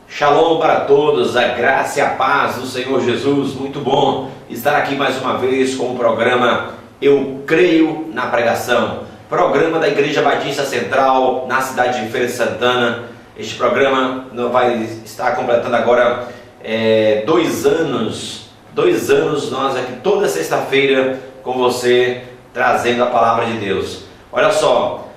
Shalom para todos, a graça e a paz do Senhor Jesus. Muito bom estar aqui mais uma vez com o programa Eu Creio na Pregação, programa da Igreja Batista Central na cidade de Feira de Santana. Este programa vai estar completando agora 2 anos. 2 anos nós aqui toda sexta-feira com você trazendo a palavra de Deus. Olha só,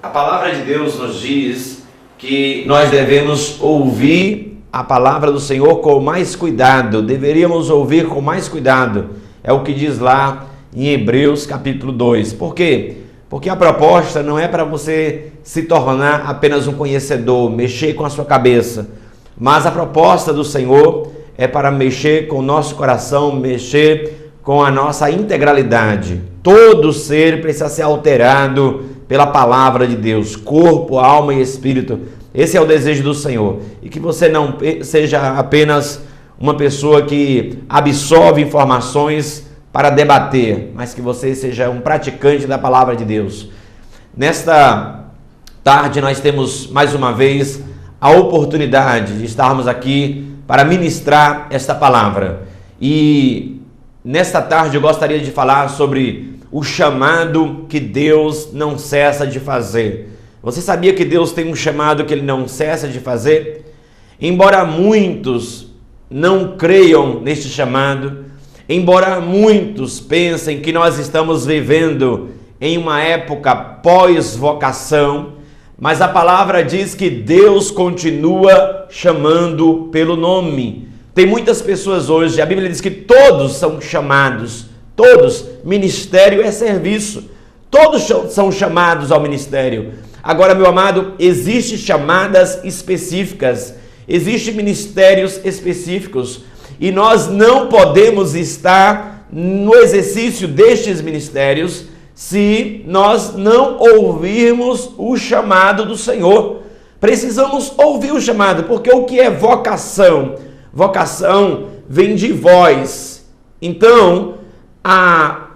a palavra de Deus nos diz que nós devemos ouvir a palavra do Senhor com mais cuidado, deveríamos ouvir com mais cuidado, é o que diz lá em Hebreus capítulo 2. Por quê? Porque a proposta não é para você se tornar apenas um conhecedor, mexer com a sua cabeça, mas a proposta do Senhor é para mexer com o nosso coração, mexer com a nossa integralidade. Todo ser precisa ser alterado pela palavra de Deus, corpo, alma e espírito. Esse é o desejo do Senhor. E que você não seja apenas uma pessoa que absorve informações para debater, mas que você seja um praticante da palavra de Deus. Nesta tarde nós temos mais uma vez a oportunidade de estarmos aqui para ministrar esta palavra. E nesta tarde eu gostaria de falar sobre o chamado que Deus não cessa de fazer. Você sabia que Deus tem um chamado que Ele não cessa de fazer? Embora muitos não creiam neste chamado, embora muitos pensem que nós estamos vivendo em uma época pós-vocação, mas a palavra diz que Deus continua chamando pelo nome. Tem muitas pessoas hoje, a Bíblia diz que todos são chamados. Todos, ministério é serviço, todos são chamados ao ministério. Agora, meu amado, existem chamadas específicas, existem ministérios específicos e nós não podemos estar no exercício destes ministérios se nós não ouvirmos o chamado do Senhor. Precisamos ouvir o chamado, porque o que é vocação? Vocação vem de voz. Então, a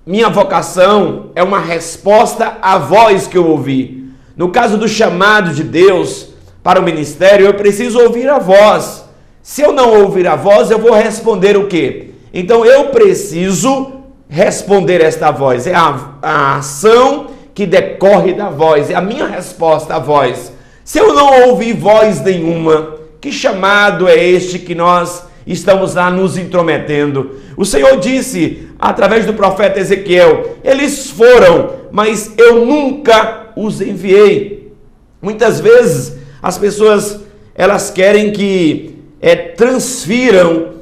minha vocação é uma resposta à voz que eu ouvi. No caso do chamado de Deus para o ministério, eu preciso ouvir a voz. Se eu não ouvir a voz, eu vou responder o quê? Então eu preciso responder esta voz. É a ação que decorre da voz, é a minha resposta à voz. Se eu não ouvir voz nenhuma, que chamado é este que nós estamos lá nos intrometendo? O Senhor disse através do profeta Ezequiel: eles foram, mas eu nunca os enviei. Muitas vezes as pessoas elas querem que transfiram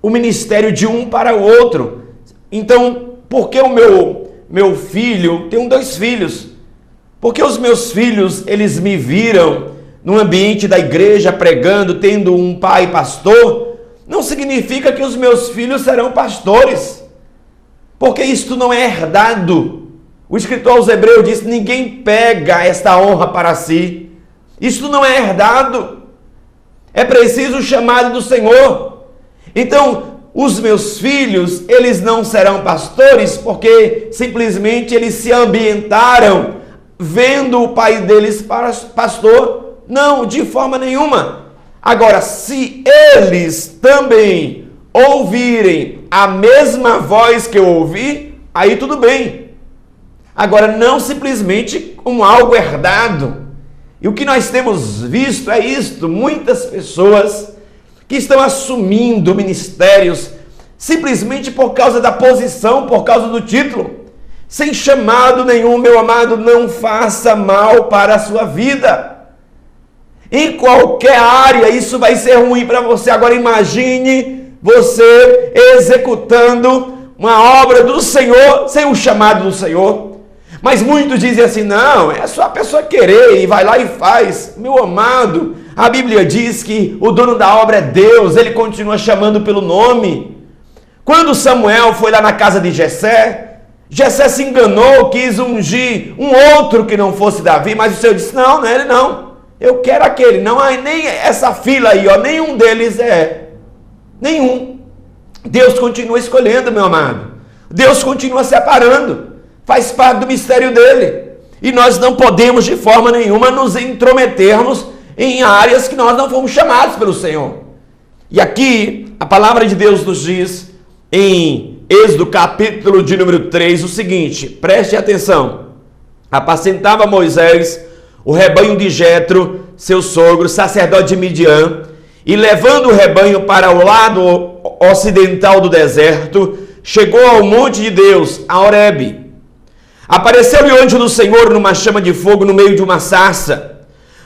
o ministério de um para o outro. Então, porque o meu filho, tenho 2 filhos, porque os meus filhos eles me viram no ambiente da igreja pregando, tendo um pai pastor, não significa que os meus filhos serão pastores, porque isto não é herdado. O escritor aos Hebreus diz: ninguém pega esta honra para si. Isto não é herdado. É preciso o chamado do Senhor. Então, os meus filhos, eles não serão pastores porque simplesmente eles se ambientaram vendo o pai deles para pastor. Não, de forma nenhuma. Agora, se eles também ouvirem a mesma voz que eu ouvi, aí tudo bem. Agora, não simplesmente como algo herdado. E o que nós temos visto é isto: muitas pessoas que estão assumindo ministérios simplesmente por causa da posição, por causa do título, sem chamado nenhum. Meu amado, não faça mal para a sua vida. Em qualquer área isso vai ser ruim para você. Agora imagine você executando uma obra do Senhor sem o chamado do Senhor. Mas muitos dizem assim: não, é só a pessoa querer e vai lá e faz. Meu amado, A Bíblia diz que o dono da obra é Deus, ele continua chamando pelo nome. Quando Samuel foi lá na casa de Jessé, Jessé se enganou, quis ungir um outro que não fosse Davi, mas o Senhor disse, não, não é ele não. Eu quero aquele, não há nem essa fila aí, ó, nenhum deles é. Nenhum. Deus continua escolhendo, meu amado. Deus continua separando. Faz parte do mistério dele. E nós não podemos de forma nenhuma nos intrometermos em áreas que nós não fomos chamados pelo Senhor. E aqui a palavra de Deus nos diz em Êxodo capítulo de número 3 o seguinte, preste atenção. Apacentava Moisés o rebanho de Jetro, seu sogro, sacerdote de Midian, e levando o rebanho para o lado ocidental do deserto, chegou ao monte de Deus, a Horebe. Apareceu-lhe o anjo do Senhor numa chama de fogo no meio de uma sarça.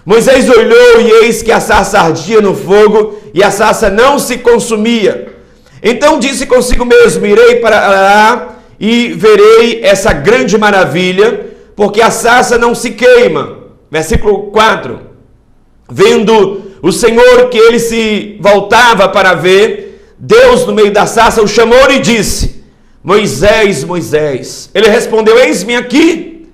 Moisés olhou e eis que a sarça ardia no fogo e a sarça não se consumia. Então disse consigo mesmo, irei para lá e verei essa grande maravilha, porque a sarça não se queima. Versículo 4. Vendo o Senhor que ele se voltava para ver, Deus no meio da sarça o chamou e disse, Moisés, Moisés. Ele respondeu, eis-me aqui.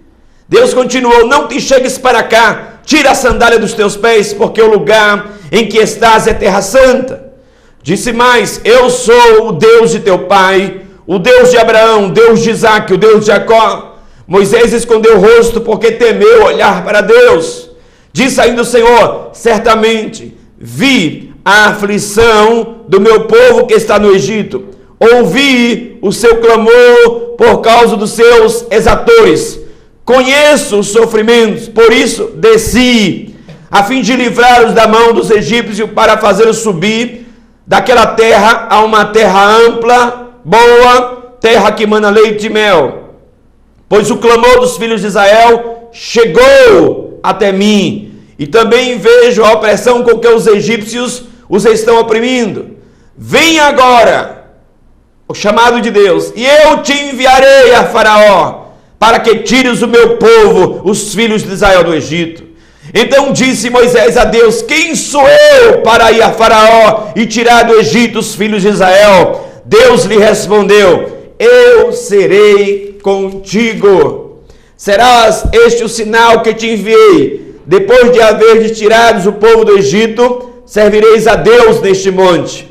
Deus continuou, não te chegues para cá, tira a sandália dos teus pés, porque o lugar em que estás é terra santa. Disse mais, eu sou o Deus de teu pai, o Deus de Abraão, o Deus de Isaque, o Deus de Jacó. Moisés escondeu o rosto porque temeu olhar para Deus. Disse ainda o Senhor, certamente vi a aflição do meu povo que está no Egito. Ouvi o seu clamor por causa dos seus exatores. Conheço os sofrimentos, por isso desci, a fim de livrá-los da mão dos egípcios para fazê-los subir daquela terra a uma terra ampla, boa, terra que mana leite e mel. Pois o clamor dos filhos de Israel chegou até mim, e também vejo a opressão com que os egípcios os estão oprimindo. Vem agora, o chamado de Deus, e eu te enviarei a Faraó, para que tires o meu povo, os filhos de Israel do Egito. Então disse Moisés a Deus, quem sou eu para ir a Faraó e tirar do Egito os filhos de Israel? Deus lhe respondeu, eu serei contigo. Serás este o sinal que te enviei. Depois de haver tirado o povo do Egito, servireis a Deus neste monte.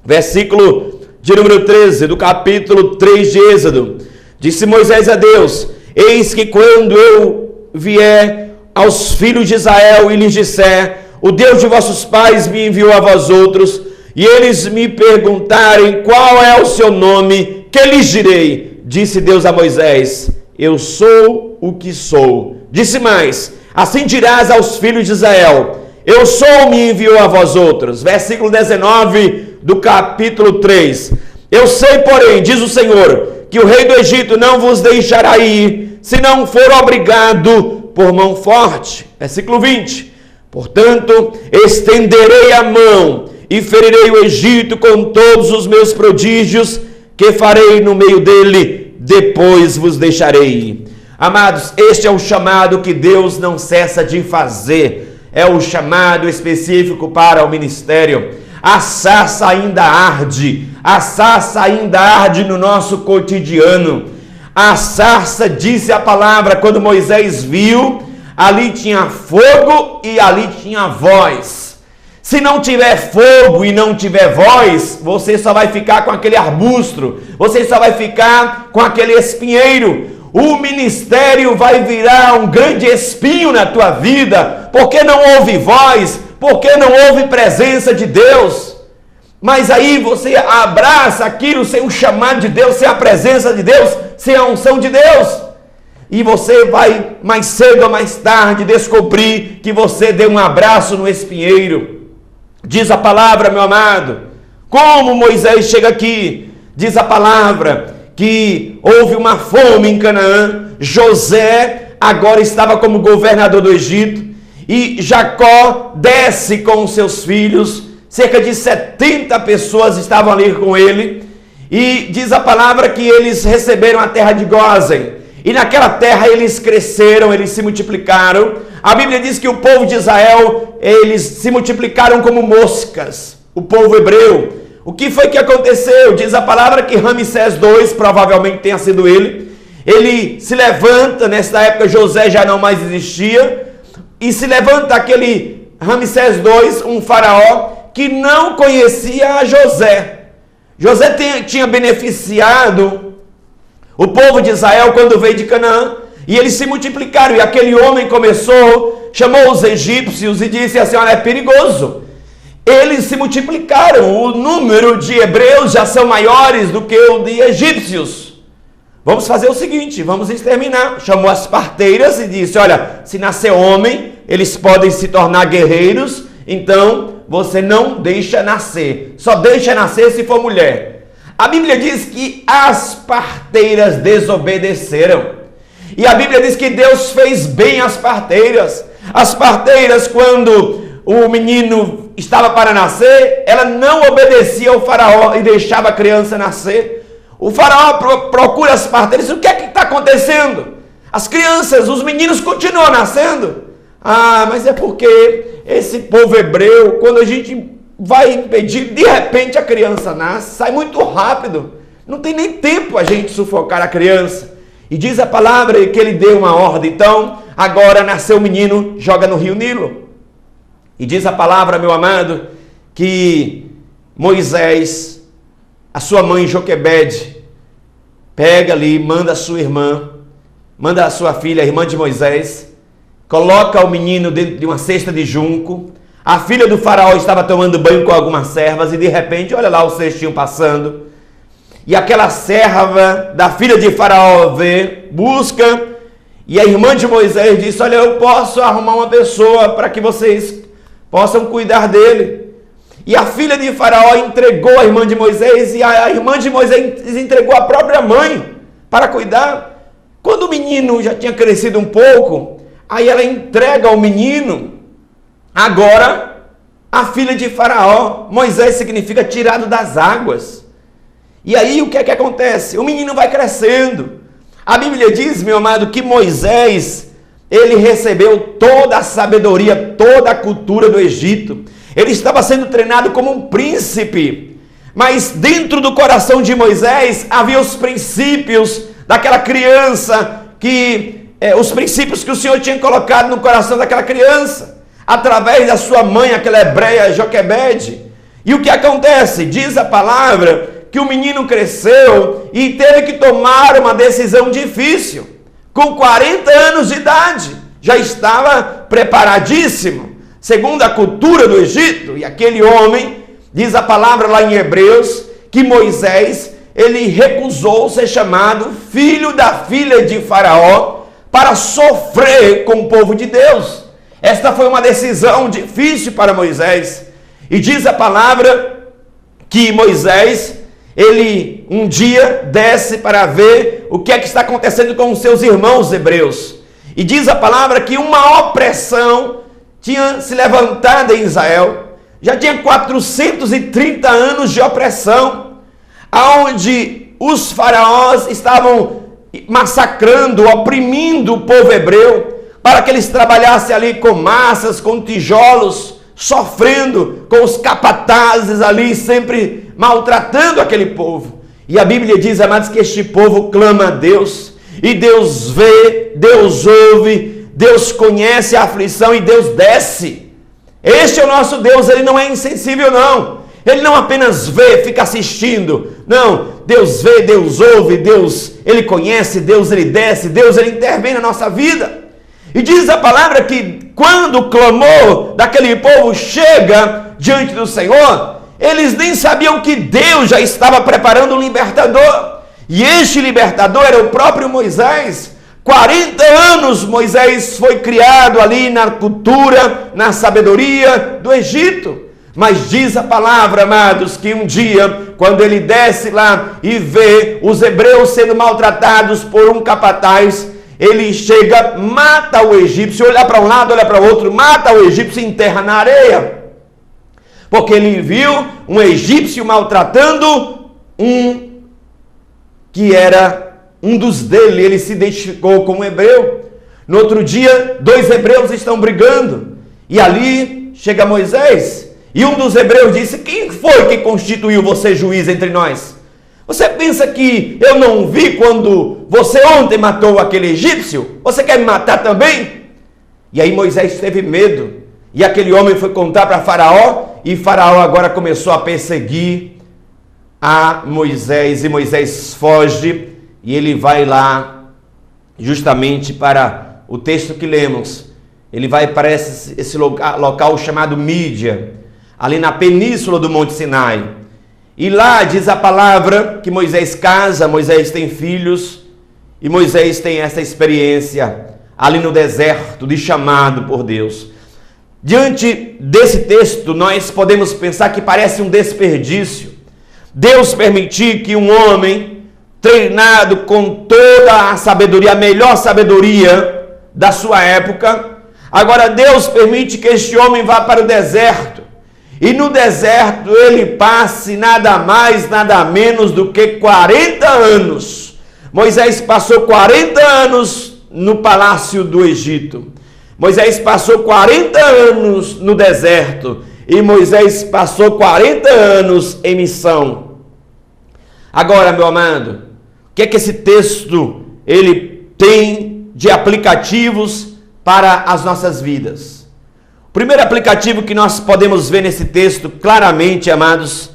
Versículo de número 13 do capítulo 3 de Êxodo. Disse Moisés a Deus, eis que quando eu vier aos filhos de Israel e lhes disser, o Deus de vossos pais me enviou a vós outros, e eles me perguntarem qual é o seu nome, que lhes direi? Disse Deus a Moisés, eu sou o que sou. Disse mais, assim dirás aos filhos de Israel, eu sou, me enviou a vós outros. Versículo 19 do capítulo 3. Eu sei, porém, diz o Senhor, que o rei do Egito não vos deixará ir, se não for obrigado por mão forte. Versículo 20. Portanto, estenderei a mão e ferirei o Egito com todos os meus prodígios que farei no meio dele, depois vos deixarei ir. Amados, este é o chamado que Deus não cessa de fazer. É o chamado específico para o ministério. A sarça ainda arde. A sarça ainda arde no nosso cotidiano. A sarça, disse a palavra, quando Moisés viu, ali tinha fogo e ali tinha voz. Se não tiver fogo e não tiver voz, você só vai ficar com aquele arbusto, você só vai ficar com aquele espinheiro. O ministério vai virar um grande espinho na tua vida, porque não houve voz, porque não houve presença de Deus. Mas aí você abraça aquilo sem o chamado de Deus, sem a presença de Deus, sem a unção de Deus. E você vai mais cedo ou mais tarde descobrir que você deu um abraço no espinheiro. Diz a palavra, meu amado, como Moisés chega aqui, diz a palavra que houve uma fome em Canaã. José agora estava como governador do Egito e Jacó desce com os seus filhos. Cerca de 70 pessoas estavam ali com ele. E diz a palavra que eles receberam a terra de Gósen. E naquela terra eles cresceram, eles se multiplicaram. a Bíblia diz que o povo de Israel, eles se multiplicaram como moscas, o povo hebreu. O que foi que aconteceu? Diz a palavra que Ramsés II, provavelmente tenha sido ele se levanta, nessa época José já não mais existia, e se levanta aquele Ramsés II, um faraó, que não conhecia a José. José tinha beneficiado o povo de Israel quando veio de Canaã, e eles se multiplicaram, e aquele homem chamou os egípcios e disse assim: olha, é perigoso. Eles se multiplicaram, o número de hebreus já são maiores do que o de egípcios. Vamos fazer o seguinte, vamos exterminar. Chamou as parteiras e disse: olha, se nascer homem, eles podem se tornar guerreiros, então você não deixa nascer. Só deixa nascer se for mulher. A Bíblia diz que as parteiras desobedeceram. E a Bíblia diz que Deus fez bem às parteiras. As parteiras, quando o menino estava para nascer, ela não obedecia ao faraó e deixava a criança nascer. O faraó procura as parteiras. O que é que está acontecendo? As crianças, os meninos continuam nascendo. Ah, mas é porque esse povo hebreu, quando a gente vai impedir, de repente a criança nasce, sai muito rápido. Não tem nem tempo a gente sufocar a criança. E diz a palavra que ele deu uma ordem. Então, agora nasceu o menino, joga no rio Nilo. E diz a palavra, meu amado, que Moisés, a sua mãe Joquebede, pega ali, manda a sua irmã, manda a sua filha, a irmã de Moisés, coloca o menino dentro de uma cesta de junco. A filha do faraó estava tomando banho com algumas servas e de repente, olha lá o cestinho passando. E aquela serva da filha de faraó vê, busca, e a irmã de Moisés disse: olha, eu posso arrumar uma pessoa para que vocês possam cuidar dele. E a filha de faraó entregou a irmã de Moisés, e a irmã de Moisés entregou a própria mãe para cuidar. Quando o menino já tinha crescido um pouco, aí ela entrega ao menino, agora, a filha de faraó. Moisés significa tirado das águas. E aí o que é que acontece? O menino vai crescendo. A Bíblia diz, meu amado, que Moisés, ele recebeu toda a sabedoria, toda a cultura do Egito. Ele estava sendo treinado como um príncipe. Mas dentro do coração de Moisés havia os princípios daquela criança, os princípios que o Senhor tinha colocado no coração daquela criança, através da sua mãe, aquela hebreia Joquebede. E o que acontece? Diz a palavra que o menino cresceu e teve que tomar uma decisão difícil. Com 40 anos de idade, já estava preparadíssimo, segundo a cultura do Egito. E aquele homem, diz a palavra lá em Hebreus, que Moisés, ele recusou ser chamado filho da filha de Faraó para sofrer com o povo de Deus. Esta foi uma decisão difícil para Moisés. E diz a palavra que Moisés, ele um dia desce para ver o que é que está acontecendo com os seus irmãos hebreus. E diz a palavra que uma opressão tinha se levantado em Israel. Já tinha 430 anos de opressão, aonde os faraós estavam massacrando, oprimindo o povo hebreu, para que eles trabalhassem ali com massas, com tijolos, sofrendo com os capatazes ali, sempre maltratando aquele povo. E a Bíblia diz, amados, que este povo clama a Deus, e Deus vê, Deus ouve, Deus conhece a aflição e Deus desce. Este é o nosso Deus, ele não é insensível não. Ele não apenas vê, fica assistindo. Não, Deus vê, Deus ouve, Deus, ele conhece, Deus, ele desce, Deus, ele intervém na nossa vida. E diz a palavra que quando o clamor daquele povo chega diante do Senhor, eles nem sabiam que Deus já estava preparando um libertador. E este libertador era o próprio Moisés. 40 anos Moisés foi criado ali na cultura, na sabedoria do Egito. Mas diz a palavra, amados, que um dia, quando ele desce lá e vê os hebreus sendo maltratados por um capataz, ele chega, mata o egípcio, olha para um lado, olha para o outro, mata o egípcio e enterra na areia. Porque ele viu um egípcio maltratando um que era um dos dele, ele se identificou como hebreu. No outro dia, 2 hebreus estão brigando. E ali chega Moisés. E um dos hebreus disse: quem foi que constituiu você juiz entre nós? Você pensa que eu não vi quando você ontem matou aquele egípcio? Você quer me matar também? E aí Moisés teve medo. E aquele homem foi contar para Faraó. E Faraó agora começou a perseguir a Moisés. E Moisés foge. E ele vai lá justamente para o texto que lemos. Ele vai para esse local chamado Mídia, ali na península do Monte Sinai. E lá diz a palavra que Moisés casa, Moisés tem filhos, e Moisés tem essa experiência ali no deserto de chamado por Deus. Diante desse texto, nós podemos pensar que parece um desperdício Deus permitir que um homem treinado com toda a sabedoria, a melhor sabedoria da sua época, agora Deus permite que este homem vá para o deserto. E no deserto ele passe nada mais, nada menos do que 40 anos. Moisés passou 40 anos no palácio do Egito. Moisés passou 40 anos no deserto. E Moisés passou 40 anos em missão. Agora, meu amado, o que é que esse texto ele tem de aplicativos para as nossas vidas? O primeiro aplicativo que nós podemos ver nesse texto, claramente, amados,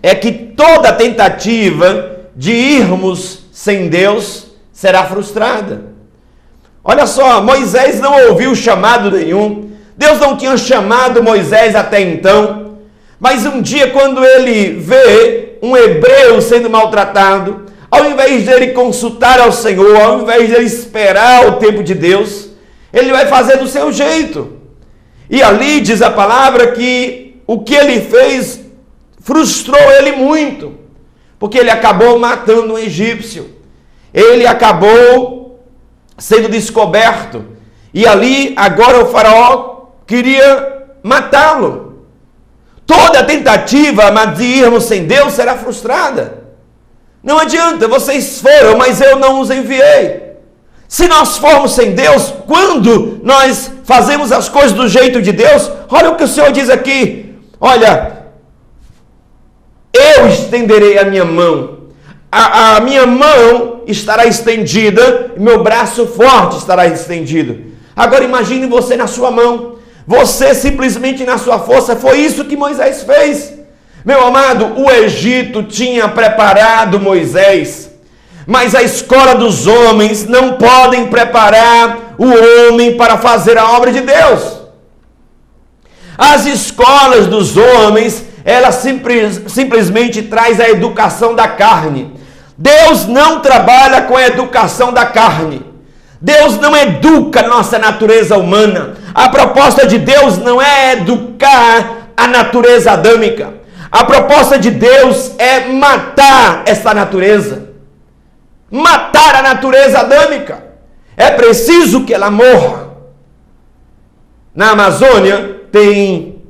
é que toda tentativa de irmos sem Deus será frustrada. Olha só, Moisés não ouviu chamado nenhum. Deus não tinha chamado Moisés até então. Mas um dia, quando ele vê um hebreu sendo maltratado, ao invés de ele consultar ao Senhor, ao invés de ele esperar o tempo de Deus, ele vai fazer do seu jeito. E ali diz a palavra que o que ele fez frustrou ele muito, porque ele acabou matando um egípcio. Ele acabou sendo descoberto. E ali agora o faraó queria matá-lo. Toda tentativa de irmos sem Deus será frustrada. Não adianta, vocês foram, mas eu não os enviei. Se nós formos sem Deus, quando nós fazemos as coisas do jeito de Deus, olha o que o Senhor diz aqui. Olha, eu estenderei a minha mão. A minha mão estará estendida, meu braço forte estará estendido. Agora imagine você na sua mão. Você simplesmente na sua força. Foi isso que Moisés fez. Meu amado, o Egito tinha preparado Moisés. Mas a escola dos homens não podem preparar o homem para fazer a obra de Deus. As escolas dos homens, elas simplesmente traz a educação da carne. Deus não trabalha com a educação da carne. Deus não educa nossa natureza humana. A proposta de Deus não é educar a natureza adâmica. A proposta de Deus é matar essa natureza. Matar a natureza adâmica. É preciso que ela morra. Na Amazônia tem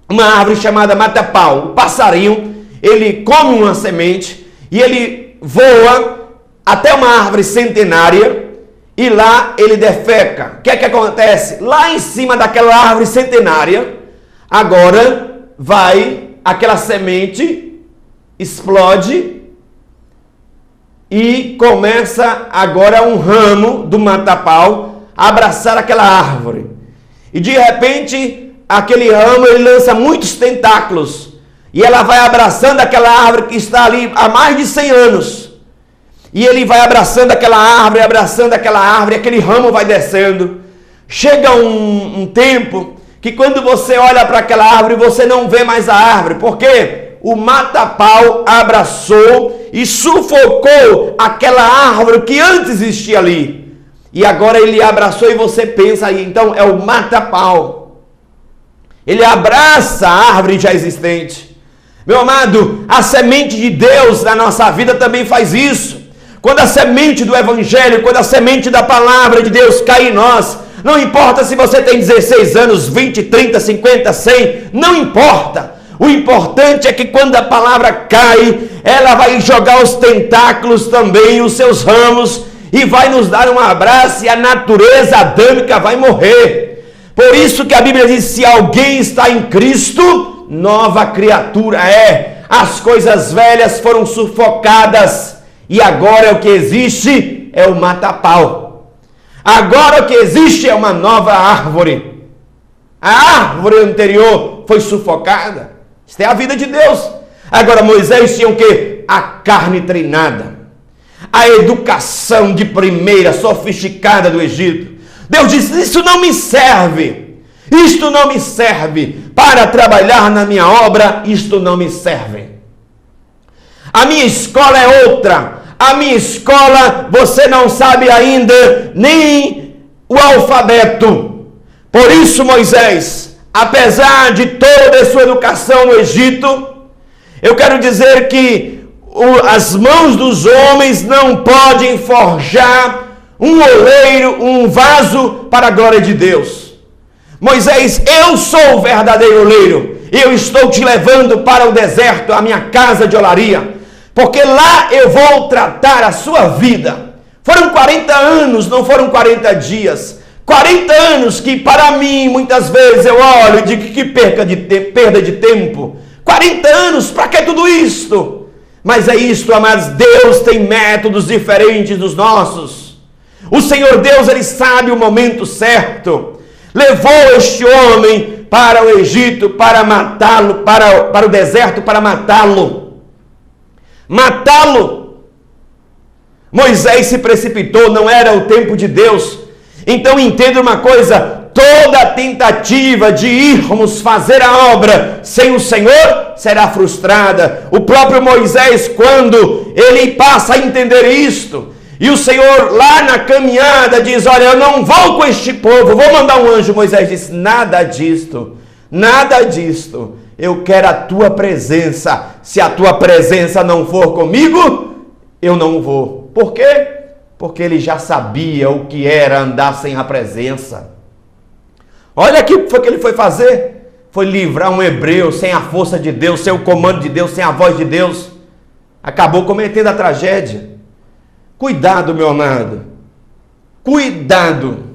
uma árvore chamada mata-pau. O passarinho, ele come uma semente e ele voa até uma árvore centenária e lá ele defeca. O que é que acontece? Lá em cima daquela árvore centenária, agora vai aquela semente, explode e começa agora um ramo do mata-pau a abraçar aquela árvore. E de repente, aquele ramo ele lança muitos tentáculos. E ela vai abraçando aquela árvore que está ali há mais de 100 anos. E ele vai abraçando aquela árvore, aquele ramo vai descendo. Chega um tempo que quando você olha para aquela árvore, você não vê mais a árvore. Por quê? O mata-pau abraçou e sufocou aquela árvore que antes existia ali. E agora ele abraçou e você pensa aí, então é o mata-pau. Ele abraça a árvore já existente. Meu amado, a semente de Deus na nossa vida também faz isso. Quando a semente do Evangelho, quando a semente da palavra de Deus cai em nós, não importa se você tem 16 anos, 20, 30, 50, 100, não importa. O importante é que quando a palavra cai, ela vai jogar os tentáculos também, os seus ramos, e vai nos dar um abraço e a natureza adâmica vai morrer. Por isso que a Bíblia diz, se alguém está em Cristo, nova criatura é. As coisas velhas foram sufocadas e agora o que existe é o mata-pau. Agora o que existe é uma nova árvore. A árvore anterior foi sufocada. Isso é a vida de Deus. Agora Moisés tinha o quê? A carne treinada. A educação de primeira, sofisticada do Egito. Deus disse, isso não me serve. Isto não me serve para trabalhar na minha obra. Isto não me serve. A minha escola é outra. A minha escola, você não sabe ainda nem o alfabeto. Por isso, Moisés, apesar de toda a sua educação no Egito, eu quero dizer que as mãos dos homens não podem forjar um oleiro, um vaso para a glória de Deus. Moisés, eu sou o verdadeiro oleiro. Eu estou te levando para o deserto, a minha casa de olaria, porque lá eu vou tratar a sua vida. Foram 40 anos, não foram 40 dias. 40 anos que para mim, muitas vezes eu olho e digo que perda de tempo. 40 anos, para que tudo isto? Mas é isto, amados, Deus tem métodos diferentes dos nossos. O Senhor Deus, Ele sabe o momento certo. Levou este homem para o Egito para matá-lo, para o deserto para matá-lo. Matá-lo. Moisés se precipitou, não era o tempo de Deus. Então entenda uma coisa, toda tentativa de irmos fazer a obra sem o Senhor será frustrada. O próprio Moisés, quando ele passa a entender isto, e o Senhor lá na caminhada diz, olha, eu não vou com este povo, vou mandar um anjo. Moisés disse, nada disto, eu quero a tua presença. Se a tua presença não for comigo, eu não vou. Por quê? Porque ele já sabia o que era andar sem a presença. Olha aqui o que foi que ele foi fazer. Foi livrar um hebreu sem a força de Deus, sem o comando de Deus, sem a voz de Deus. Acabou cometendo a tragédia. Cuidado, meu amado. Cuidado.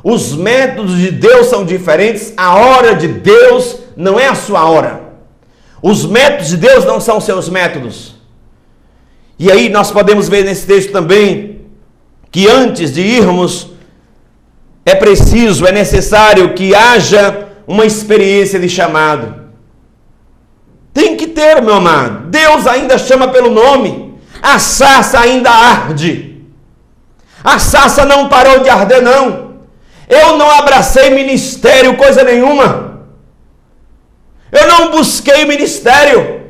Os métodos de Deus são diferentes. A hora de Deus não é a sua hora. Os métodos de Deus não são seus métodos. E aí nós podemos ver nesse texto também que antes de irmos, é necessário que haja uma experiência de chamado. Tem que ter, meu amado. Deus ainda chama pelo nome. A sarça ainda arde. A sarça não parou de arder, não. Eu não abracei ministério, coisa nenhuma. Eu não busquei ministério.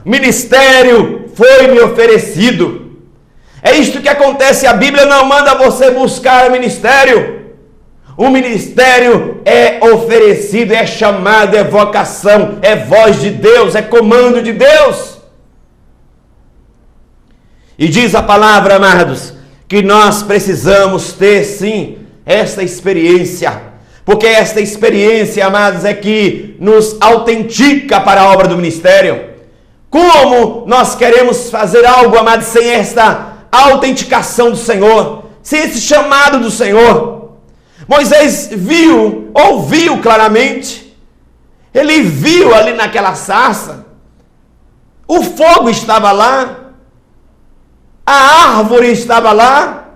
Ministério foi me oferecido. É isto que acontece, a Bíblia não manda você buscar o ministério. O ministério é oferecido, é chamado, é vocação, é voz de Deus, é comando de Deus. E diz a palavra, amados, que nós precisamos ter sim esta experiência. Porque esta experiência, amados, é que nos autentica para a obra do ministério. Como nós queremos fazer algo, amados, sem esta autenticação do Senhor, sem esse chamado do Senhor? Moisés ouviu claramente, ele viu ali naquela sarça, o fogo estava lá, a árvore estava lá,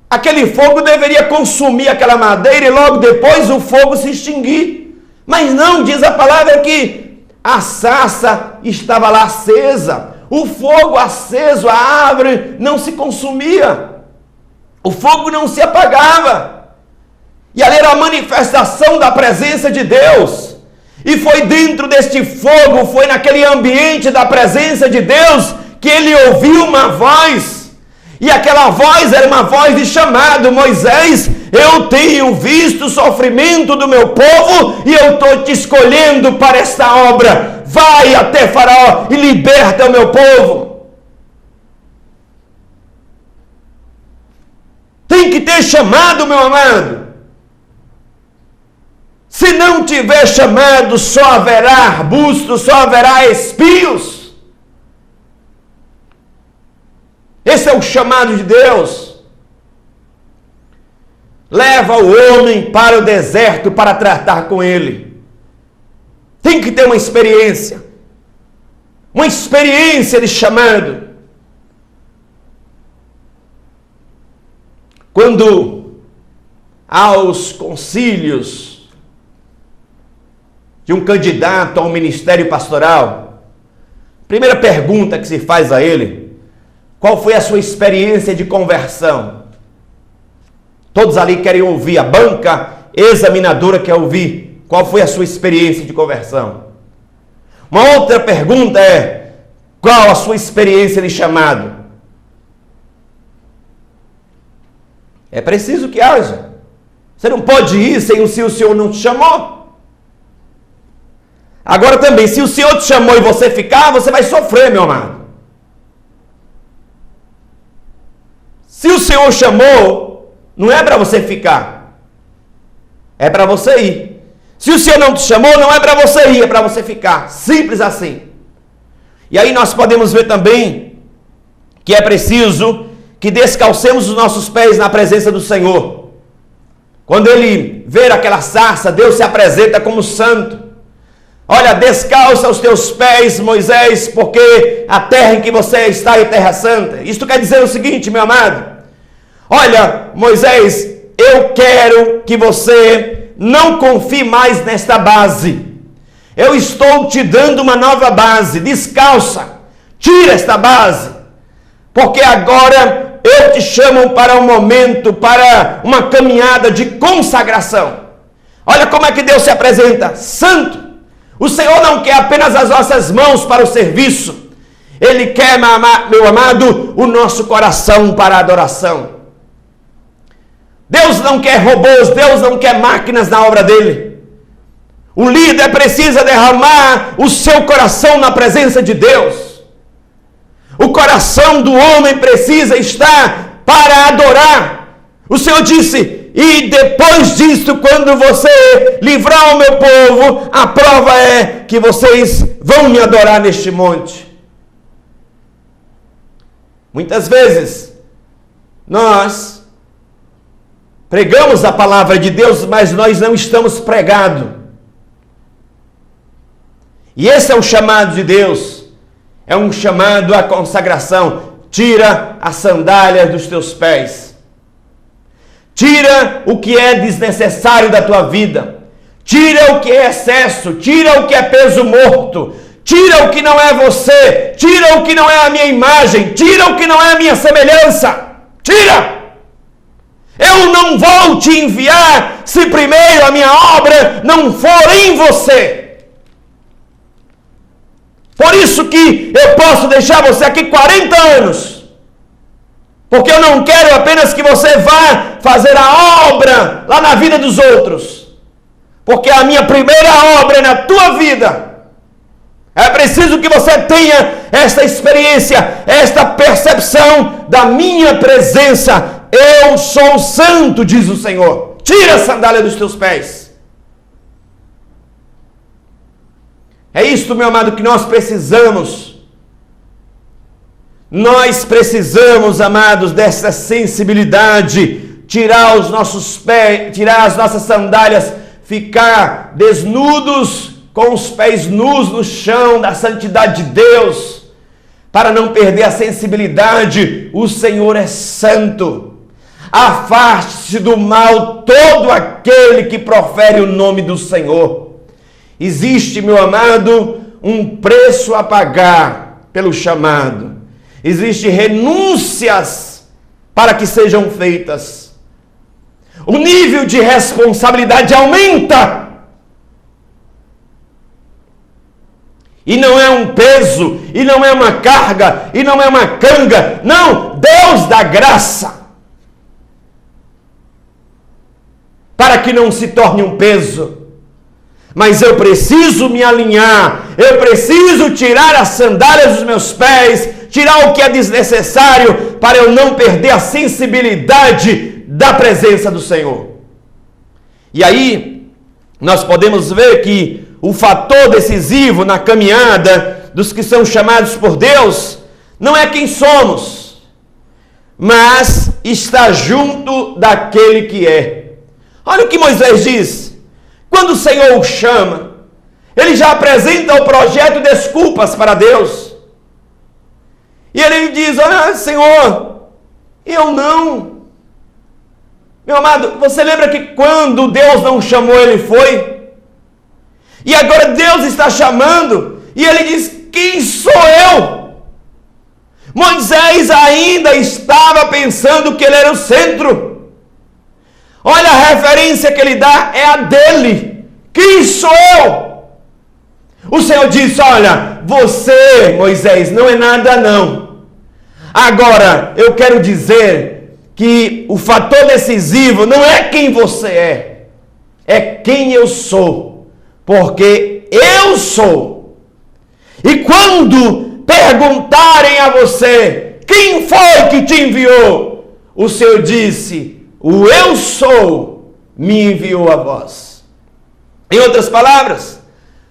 aquele fogo deveria consumir aquela madeira e logo depois o fogo se extinguir, mas não, diz a palavra que a sarça estava lá acesa, o fogo aceso, a árvore não se consumia. O fogo não se apagava. E ali era a manifestação da presença de Deus. E foi dentro deste fogo, foi naquele ambiente da presença de Deus, que ele ouviu uma voz. E aquela voz era uma voz de chamado. Moisés, eu tenho visto o sofrimento do meu povo e eu estou te escolhendo para esta obra. Vai até Faraó e liberta o meu povo. Tem que ter chamado, meu amado. Se não tiver chamado, só haverá arbustos, só haverá espios. Esse é o chamado de Deus. Leva o homem para o deserto para tratar com ele. Tem que ter uma experiência de chamado. Quando aos concílios de um candidato ao ministério pastoral, primeira pergunta que se faz a ele: qual foi a sua experiência de conversão? Todos ali querem ouvir, a banca examinadora quer ouvir qual foi a sua experiência de conversão. Uma outra pergunta é: qual a sua experiência de chamado? É preciso que haja. Você não pode ir sem se o Senhor não te chamou. Agora também, se o Senhor te chamou e você ficar, você vai sofrer, meu amado. Se o Senhor chamou, não é para você ficar, é para você ir. Se o Senhor não te chamou, não é para você ir, é para você ficar. Simples assim. E aí nós podemos ver também que é preciso que descalcemos os nossos pés na presença do Senhor. Quando ele vê aquela sarça, Deus se apresenta como santo. Olha, descalça os teus pés, Moisés, porque a terra em que você está é terra santa. Isto quer dizer o seguinte, meu amado. Olha, Moisés, eu quero que você não confie mais nesta base. Eu estou te dando uma nova base. Descalça. Tira esta base. Porque agora eu te chamo para um momento, para uma caminhada de consagração. Olha como é que Deus se apresenta. Santo. O Senhor não quer apenas as nossas mãos para o serviço. Ele quer, meu amado, o nosso coração para a adoração. Deus não quer robôs, Deus não quer máquinas na obra dele. O líder precisa derramar o seu coração na presença de Deus. O coração do homem precisa estar para adorar. O Senhor disse: e depois disso, quando você livrar o meu povo, a prova é que vocês vão me adorar neste monte. Muitas vezes, nós pregamos a palavra de Deus, mas nós não estamos pregando. E esse é o chamado de Deus. É um chamado à consagração. Tira as sandálias dos teus pés. Tira o que é desnecessário da tua vida. Tira o que é excesso. Tira o que é peso morto. Tira o que não é você. Tira o que não é a minha imagem. Tira o que não é a minha semelhança. Tira! Eu não vou te enviar se primeiro a minha obra não for em você. Por isso que eu posso deixar você aqui 40 anos. Porque eu não quero apenas que você vá fazer a obra lá na vida dos outros. Porque a minha primeira obra é na tua vida. É preciso que você tenha esta experiência, esta percepção da minha presença. Eu sou santo, diz o Senhor. Tira a sandália dos teus pés. É isto, meu amado, que nós precisamos. Nós precisamos, amados, dessa sensibilidade. Tirar os nossos pés, tirar as nossas sandálias, ficar desnudos, com os pés nus no chão da santidade de Deus, para não perder a sensibilidade. O Senhor é santo. Afaste-se do mal todo aquele que profere o nome do Senhor. Existe, meu amado, um preço a pagar pelo chamado. Existem renúncias para que sejam feitas. O nível de responsabilidade aumenta. E não é um peso, e não é uma carga, e não é uma canga. Não, Deus dá graça. Para que não se torne um peso. Mas eu preciso me alinhar, eu preciso tirar as sandálias dos meus pés, tirar o que é desnecessário, para eu não perder a sensibilidade da presença do Senhor. E aí, nós podemos ver que o fator decisivo na caminhada dos que são chamados por Deus, não é quem somos, mas está junto daquele que é. Olha o que Moisés diz. Quando o Senhor o chama, ele já apresenta o projeto de desculpas para Deus. E ele diz: olha, Senhor, eu não. Meu amado, você lembra que quando Deus não chamou, ele foi? E agora Deus está chamando, e ele diz: quem sou eu? Moisés ainda estava pensando que ele era o centro. Olha a referência que ele dá, é a dele. Quem sou eu? O Senhor disse: olha, você, Moisés, não é nada não. Agora, eu quero dizer que o fator decisivo não é quem você é quem eu sou, porque eu sou. E quando perguntarem a você, quem foi que te enviou? O Senhor disse: o eu sou me enviou a vós. Em outras palavras,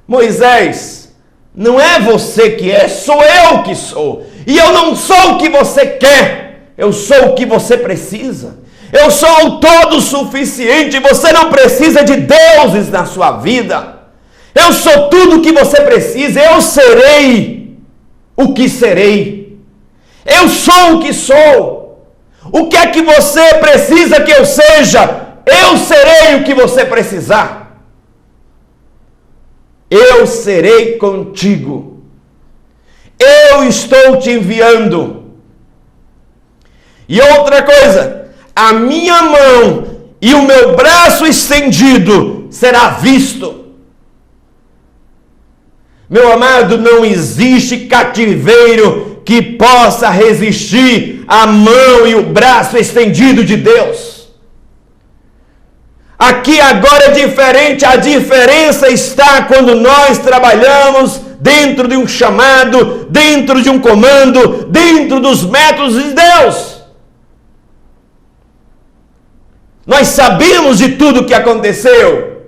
Moisés, não é você que é, sou eu que sou. E eu não sou o que você quer, eu sou o que você precisa. Eu sou o todo suficiente, você não precisa de deuses na sua vida. Eu sou tudo o que você precisa, eu serei o que serei. Eu sou o que sou. O que é que você precisa que eu seja? Eu serei o que você precisar. Eu serei contigo. Eu estou te enviando. E outra coisa, a minha mão e o meu braço estendido será visto. Meu amado, não existe cativeiro que possa resistir à mão e o braço estendido de Deus. Aqui agora é diferente, a diferença está quando nós trabalhamos dentro de um chamado, dentro de um comando, dentro dos métodos de Deus. Nós sabemos de tudo o que aconteceu.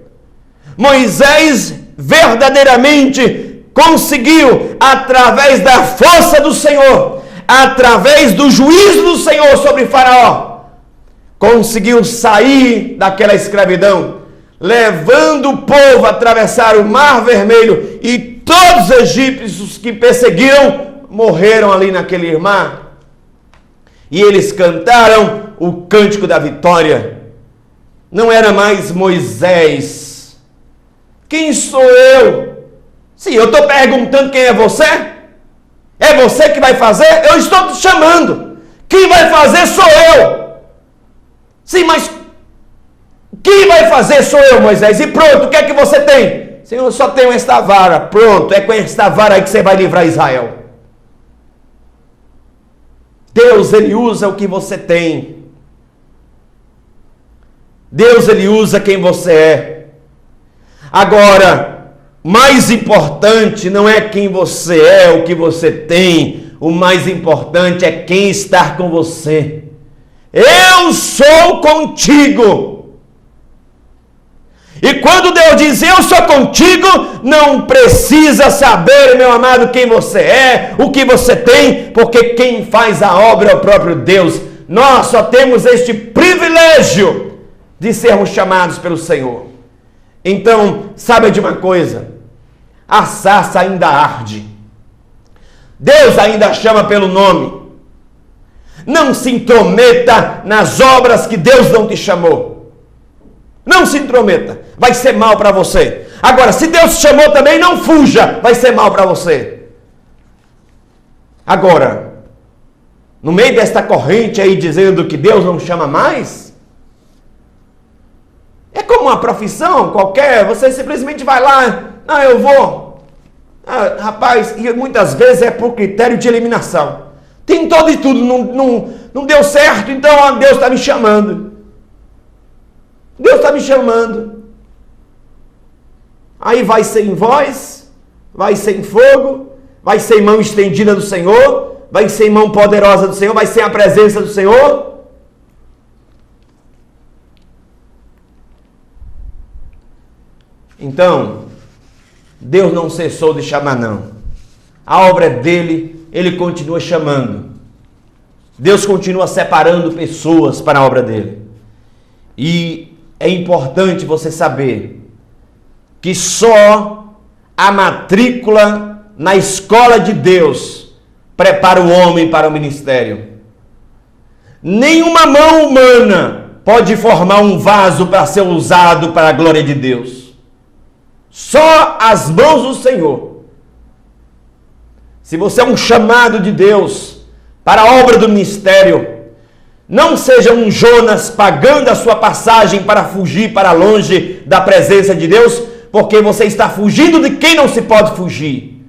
Moisés verdadeiramente conseguiu, através da força do Senhor, através do juízo do Senhor sobre Faraó, conseguiu sair daquela escravidão, levando o povo a atravessar o Mar Vermelho, e todos os egípcios que perseguiram morreram ali naquele mar. E eles cantaram o cântico da vitória. Não era mais Moisés. Quem sou eu? Sim, eu estou perguntando quem é você. É você que vai fazer? Eu estou te chamando. Quem vai fazer sou eu. Sim, mas quem vai fazer sou eu, Moisés. E pronto, o que é que você tem? Senhor, eu só tenho esta vara. Pronto, é com esta vara aí que você vai livrar Israel. Deus, Ele usa o que você tem. Deus, Ele usa quem você é. Agora, mais importante não é quem você é, o que você tem. O mais importante é quem está com você. Eu sou contigo. E quando Deus diz eu sou contigo, não precisa saber, meu amado, quem você é, o que você tem, porque quem faz a obra é o próprio Deus. Nós só temos este privilégio de sermos chamados pelo Senhor. Então, saiba de uma coisa, a sarça ainda arde. Deus ainda chama pelo nome. Não se intrometa nas obras que Deus não te chamou. Não se intrometa, vai ser mal para você. Agora, se Deus te chamou também, não fuja, vai ser mal para você. Agora, no meio desta corrente aí dizendo que Deus não chama mais, é como uma profissão qualquer, você simplesmente vai lá, não, eu vou. Ah, rapaz, e muitas vezes é por critério de eliminação. Tentou de tudo, não deu certo, então Deus está me chamando. Deus está me chamando. Aí vai sem voz, vai sem fogo, vai sem mão estendida do Senhor, vai sem mão poderosa do Senhor, vai sem a presença do Senhor. Então, Deus não cessou de chamar, não. A obra é dele, ele continua chamando. Deus continua separando pessoas para a obra dele. E é importante você saber que só a matrícula na escola de Deus prepara o homem para o ministério. Nenhuma mão humana pode formar um vaso para ser usado para a glória de Deus. Só as mãos do Senhor. Se você é um chamado de Deus para a obra do ministério, não seja um Jonas pagando a sua passagem para fugir para longe da presença de Deus, porque você está fugindo de quem não se pode fugir.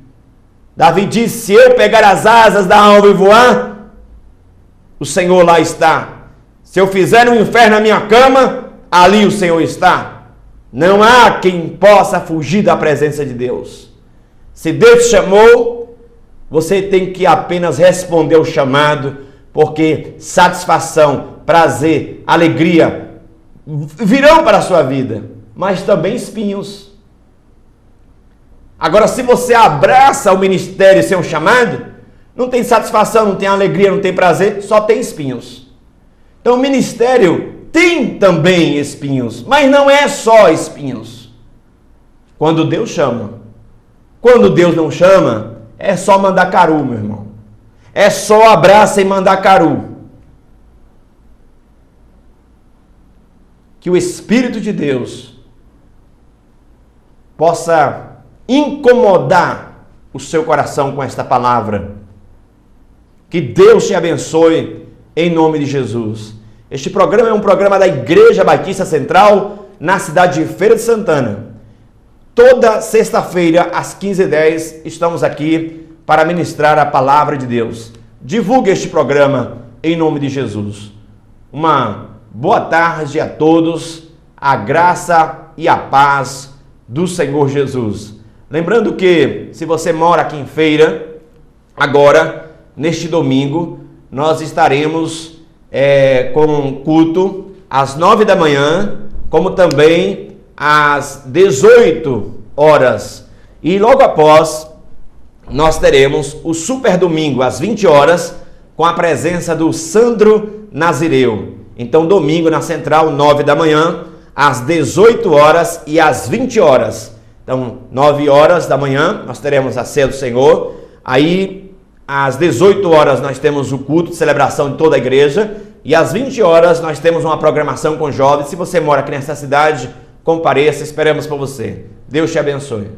Davi disse: se eu pegar as asas da alma e voar, o Senhor lá está. Se eu fizer um inferno na minha cama, ali o Senhor está. Não há quem possa fugir da presença de Deus. Se Deus chamou, você tem que apenas responder ao chamado, porque satisfação, prazer, alegria virão para a sua vida, mas também espinhos. Agora, se você abraça o ministério e seu chamado, não tem satisfação, não tem alegria, não tem prazer, só tem espinhos. Então o ministério tem também espinhos, mas não é só espinhos. Quando Deus chama. Quando Deus não chama, é só mandar caru, meu irmão. É só abraça e mandar caru. Que o Espírito de Deus possa incomodar o seu coração com esta palavra. Que Deus te abençoe em nome de Jesus. Este programa é um programa da Igreja Batista Central na cidade de Feira de Santana. Toda sexta-feira às 15h10 estamos aqui para ministrar a palavra de Deus. Divulgue este programa em nome de Jesus. Uma boa tarde a todos, a graça e a paz do Senhor Jesus. Lembrando que, se você mora aqui em Feira, agora, neste domingo, nós estaremos com culto às 9 da manhã, como também às 18 horas. E logo após, nós teremos o Super Domingo, às 20 horas, com a presença do Sandro Nazireu. Então, domingo na Central, 9 da manhã, às 18 horas e às 20 horas. Então, 9 horas da manhã, nós teremos a ceia do Senhor. Aí, às 18 horas, nós temos o culto de celebração de toda a igreja. E às 20 horas, nós temos uma programação com jovens. Se você mora aqui nessa cidade, compareça, esperamos por você. Deus te abençoe.